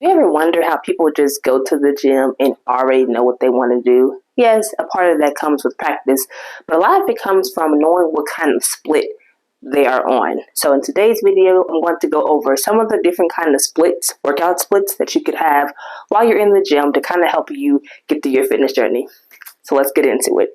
You ever wonder how people just go to the gym and already know what they want to do? Yes, a part of that comes with practice, but a lot of it comes from knowing what kind of split they are on. So in today's video, I'm going to go over some of the different kind of splits, workout splits that you could have while you're in the gym to kind of help you get through your fitness journey. So let's get into it.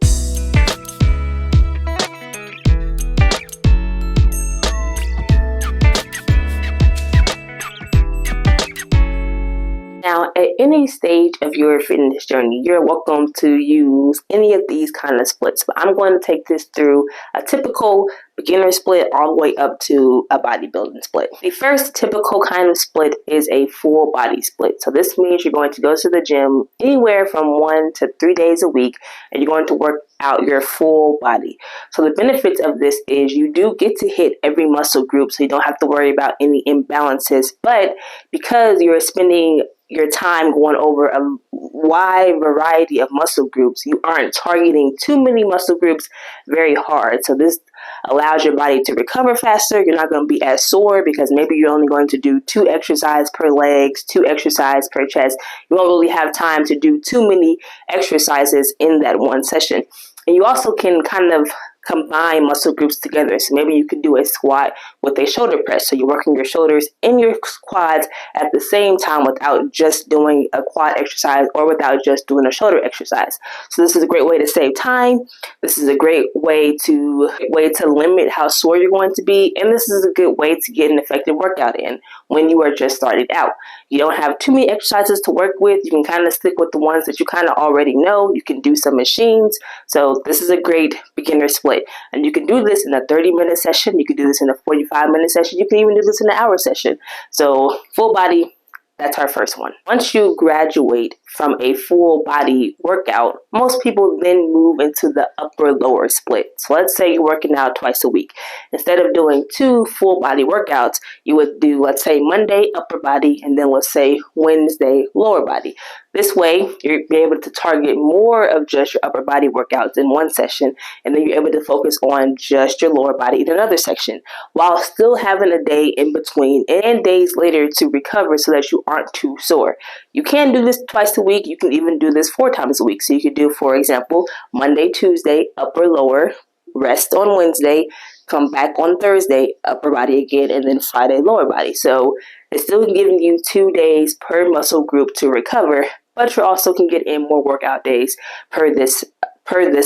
Now, at any stage of your fitness journey, you're welcome to use any of these kind of splits, but I'm going to take this through a typical beginner split all the way up to a bodybuilding split. The first typical kind of split is a full body split. So this means you're going to go to the gym anywhere from 1 to 3 days a week, and you're going to work out your full body. So the benefits of this is you do get to hit every muscle group, so you don't have to worry about any imbalances, but because you're spending your time going over a wide variety of muscle groups, you aren't targeting too many muscle groups very hard. So this allows your body to recover faster. You're not going to be as sore because maybe you're only going to do 2 exercises per legs, 2 exercises per chest. You won't really have time to do too many exercises in that one session. And you also can kind of combine muscle groups together. So maybe you could do a squat with a shoulder press. So you're working your shoulders and your quads at the same time without just doing a quad exercise or without just doing a shoulder exercise. So this is a great way to save time. This is a great way to limit how sore you're going to be. And this is a good way to get an effective workout in when you are just started out. You don't have too many exercises to work with. You can kind of stick with the ones that you kind of already know. You can do some machines. So this is a great beginner split. And you can do this in a 30-minute session. You can do this in a 45-minute session. You can even do this in an hour session. So full body, that's our first one. Once you graduate from a full body workout, most people then move into the upper lower split. So let's say you're working out twice a week. Instead of doing 2 full body workouts, you would do, let's say, Monday upper body, and then let's say Wednesday lower body. This way, you'll be able to target more of just your upper body workouts in one session, and then you're able to focus on just your lower body in another section, while still having a day in between and days later to recover so that you aren't too sore. You can do this twice a week. You can even do this 4 times a week. So you could do, for example, Monday, Tuesday, upper, lower, rest on Wednesday, come back on Thursday, upper body again, and then Friday, lower body. So it's still giving you 2 days per muscle group to recover, but you also can get in more workout days per this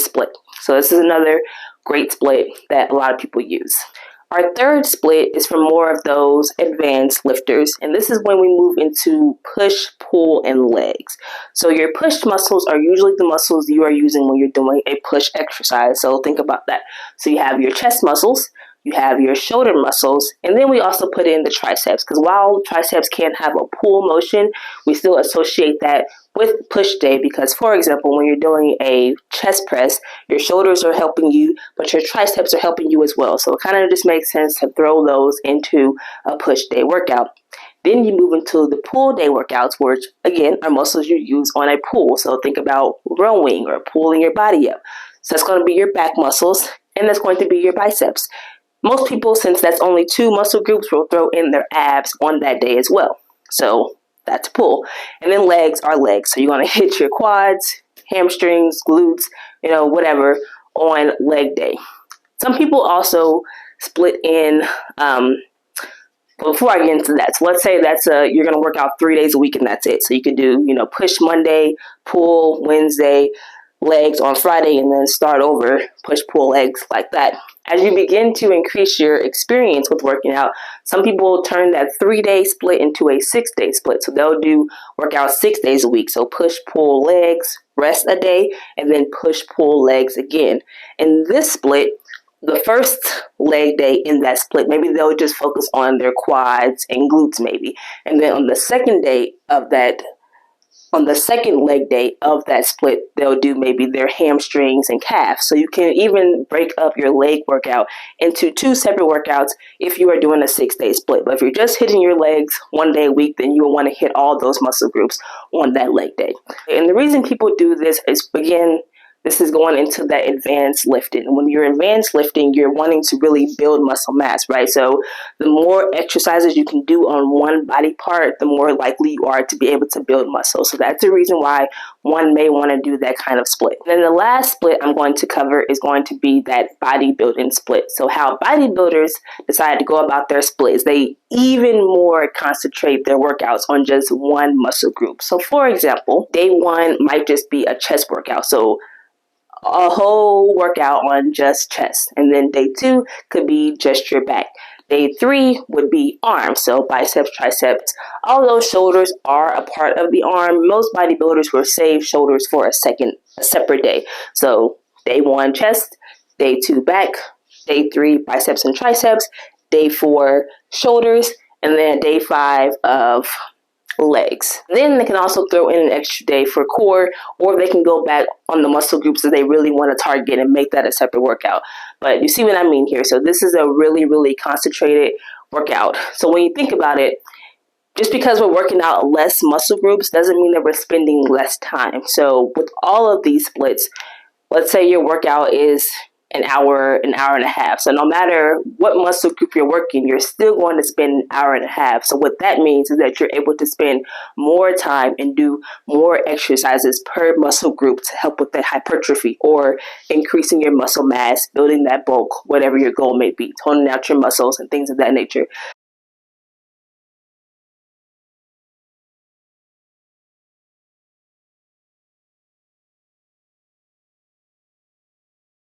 split. So this is another great split that a lot of people use. Our third split is for more of those advanced lifters, and this is when we move into push, pull, and legs. So your push muscles are usually the muscles you are using when you're doing a push exercise. So think about that. So you have your chest muscles, you have your shoulder muscles, and then we also put in the triceps, because while triceps can have a pull motion, we still associate that with push day because, for example, when you're doing a chest press, your shoulders are helping you, but your triceps are helping you as well. So it kind of just makes sense to throw those into a push day workout. Then you move into the pull day workouts, which, again, are muscles you use on a pull. So think about rowing or pulling your body up. So that's going to be your back muscles, and that's going to be your biceps. Most people, since that's only 2 muscle groups, will throw in their abs on that day as well. So that's pull. And then legs are legs. So you're going to hit your quads, hamstrings, glutes, whatever on leg day. Some people also split in, before I get into that, so let's say you're going to work out 3 days a week and that's it. So you could do, push Monday, pull Wednesday, legs on Friday, and then start over, push, pull, legs like that. As you begin to increase your experience with working out, some people turn that 3-day split into a 6-day split. So they'll do workout 6 days a week. So push, pull, legs, rest a day, and then push, pull, legs again. In this split, the first leg day in that split, maybe they'll just focus on their quads and glutes maybe. And then on the second leg day of that split, they'll do maybe their hamstrings and calves. So you can even break up your leg workout into 2 separate workouts if you are doing a 6-day split. But if you're just hitting your legs 1 day a week, then you will want to hit all those muscle groups on that leg day. And the reason people do this is, again, This is going into that advanced lifting. When you're advanced lifting, you're wanting to really build muscle mass, right? So the more exercises you can do on one body part, the more likely you are to be able to build muscle. So that's the reason why one may want to do that kind of split. And then the last split I'm going to cover is going to be that bodybuilding split. So how bodybuilders decide to go about their splits, they even more concentrate their workouts on just one muscle group. So for example, day one might just be a chest workout. So a whole workout on just chest. And then day two could be just your back. Day three would be arms, so biceps, triceps. All those shoulders are a part of the arm. Most bodybuilders will save shoulders for a separate day. So day one, chest. Day two, back. Day three, biceps and triceps. Day four, shoulders. And then day five of legs. Then they can also throw in an extra day for core, or they can go back on the muscle groups that they really want to target and make that a separate workout. But you see what I mean here. So this is a really, really concentrated workout. So when you think about it, just because we're working out less muscle groups doesn't mean that we're spending less time. So with all of these splits, let's say your workout is an hour and a half. So no matter what muscle group you're working, you're still going to spend an hour and a half. So what that means is that you're able to spend more time and do more exercises per muscle group to help with that hypertrophy or increasing your muscle mass, building that bulk, whatever your goal may be, toning out your muscles and things of that nature.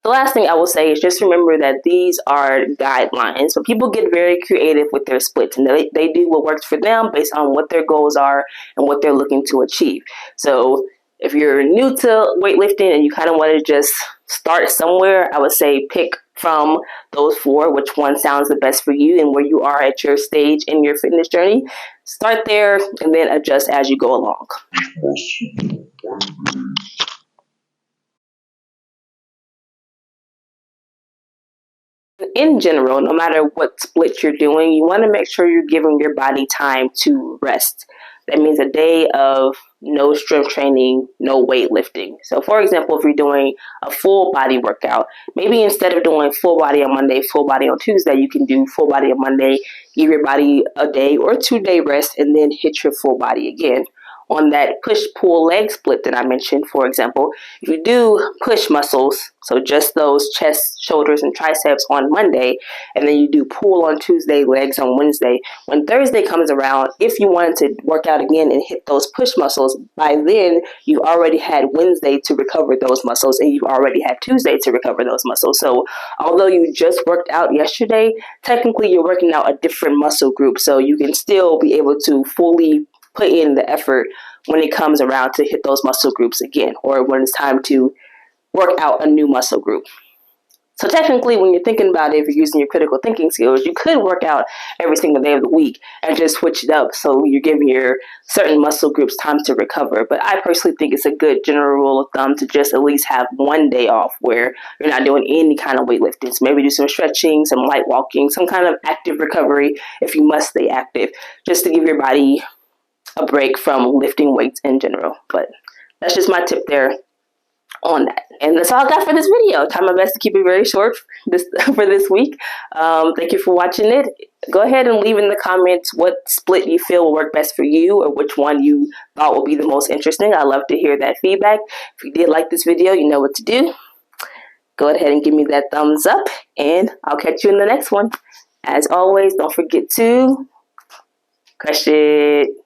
The last thing I will say is just remember that these are guidelines. So people get very creative with their splits, and they do what works for them based on what their goals are and what they're looking to achieve. So if you're new to weightlifting and you kind of want to just start somewhere, I would say pick from those four, which one sounds the best for you and where you are at your stage in your fitness journey. Start there and then adjust as you go along. In general, no matter what split you're doing, you want to make sure you're giving your body time to rest. That means a day of no strength training, no weightlifting. So for example, if you're doing a full body workout, maybe instead of doing full body on Monday, full body on Tuesday, you can do full body on Monday, give your body a day or 2 day rest, and then hit your full body again. On that push-pull leg split that I mentioned, for example, if you do push muscles, so just those chest, shoulders, and triceps on Monday, and then you do pull on Tuesday, legs on Wednesday, when Thursday comes around, if you wanted to work out again and hit those push muscles, by then you already had Wednesday to recover those muscles, and you already had Tuesday to recover those muscles. So although you just worked out yesterday, technically you're working out a different muscle group, so you can still be able to fully put in the effort when it comes around to hit those muscle groups again, or when it's time to work out a new muscle group. So technically, when you're thinking about it, if you're using your critical thinking skills, you could work out every single day of the week and just switch it up so you're giving your certain muscle groups time to recover. But I personally think it's a good general rule of thumb to just at least have one day off where you're not doing any kind of weightlifting. So maybe do some stretching, some light walking, some kind of active recovery if you must stay active, just to give your body a break from lifting weights in general. But that's just my tip there on that. And that's all I got for this video. Try my best to keep it very short for this week. Thank you for watching it. Go ahead and leave in the comments what split you feel will work best for you, or which one you thought will be the most interesting. I love to hear that feedback. If you did like this video, you know what to do. Go ahead and give me that thumbs up, and I'll catch you in the next one. As always, don't forget to crush it.